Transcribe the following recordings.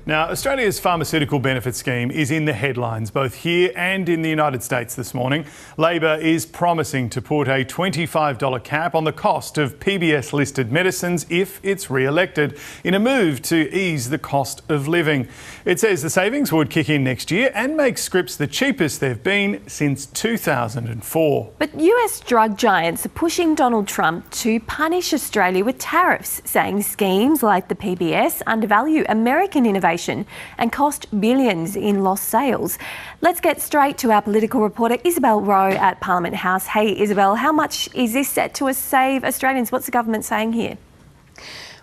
Now, Australia's Pharmaceutical Benefits Scheme is in the headlines both here and in the United States this morning. Labor is promising to put a $25 cap on the cost of PBS-listed medicines if it's re-elected, in a move to ease the cost of living. It says the savings would kick in next year and make scripts the cheapest they've been since 2004. But US drug giants are pushing Donald Trump to punish Australia with tariffs, saying schemes like the PBS undervalue American innovation and cost billions in lost sales. Let's get straight to our political reporter Isabel Rowe at Parliament House. Hey Isabel, how much is this set to save Australians? What's the government saying here?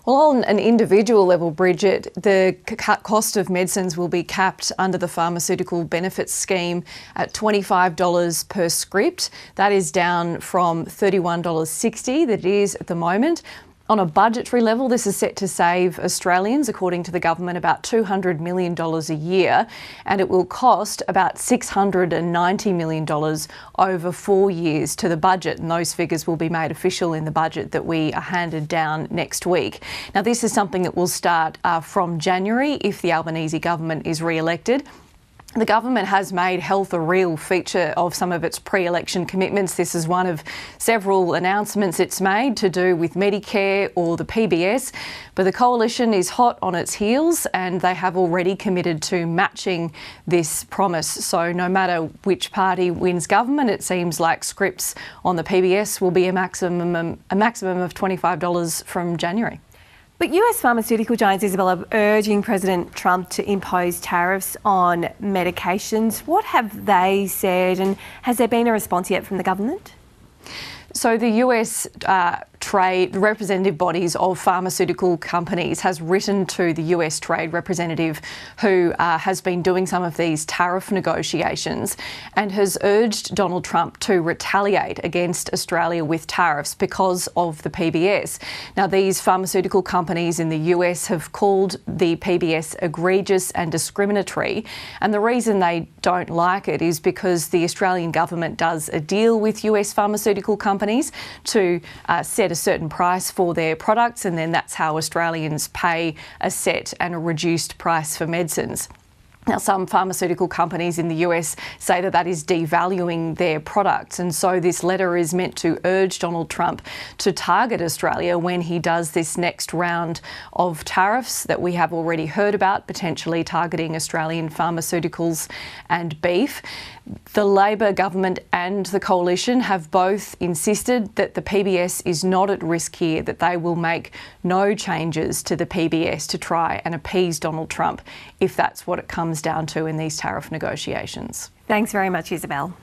Well, on an individual level, Bridget, the cost of medicines will be capped under the Pharmaceutical Benefits Scheme at $25 per script. That is down from $31.60 that it is at the moment. On a budgetary level, this is set to save Australians, according to the government, about $200 million a year, and it will cost about $690 million over 4 years to the budget, and those figures will be made official in the budget that we are handed down next week. Now, this is something that will start from January if the Albanese government is re-elected. The government has made health a real feature of some of its pre-election commitments. This is one of several announcements it's made to do with Medicare or the PBS. But the coalition is hot on its heels and they have already committed to matching this promise. So no matter which party wins government, it seems like scripts on the PBS will be a maximum of $25 from January. But US pharmaceutical giants, Isabel, are urging President Trump to impose tariffs on medications. What have they said, and has there been a response yet from the government? So the US trade representative bodies of pharmaceutical companies has written to the US trade representative who has been doing some of these tariff negotiations and has urged Donald Trump to retaliate against Australia with tariffs because of the PBS. Now, these pharmaceutical companies in the US have called the PBS egregious and discriminatory, and the reason they don't like it is because the Australian government does a deal with US pharmaceutical companies to set a certain price for their products, and then that's how Australians pay a set and a reduced price for medicines. Now, some pharmaceutical companies in the US say that that is devaluing their products, and so this letter is meant to urge Donald Trump to target Australia when he does this next round of tariffs that we have already heard about, potentially targeting Australian pharmaceuticals and beef. The Labor government and the coalition have both insisted that the PBS is not at risk here, that they will make no changes to the PBS to try and appease Donald Trump if that's what it comes down to in these tariff negotiations. Thanks very much, Isabel.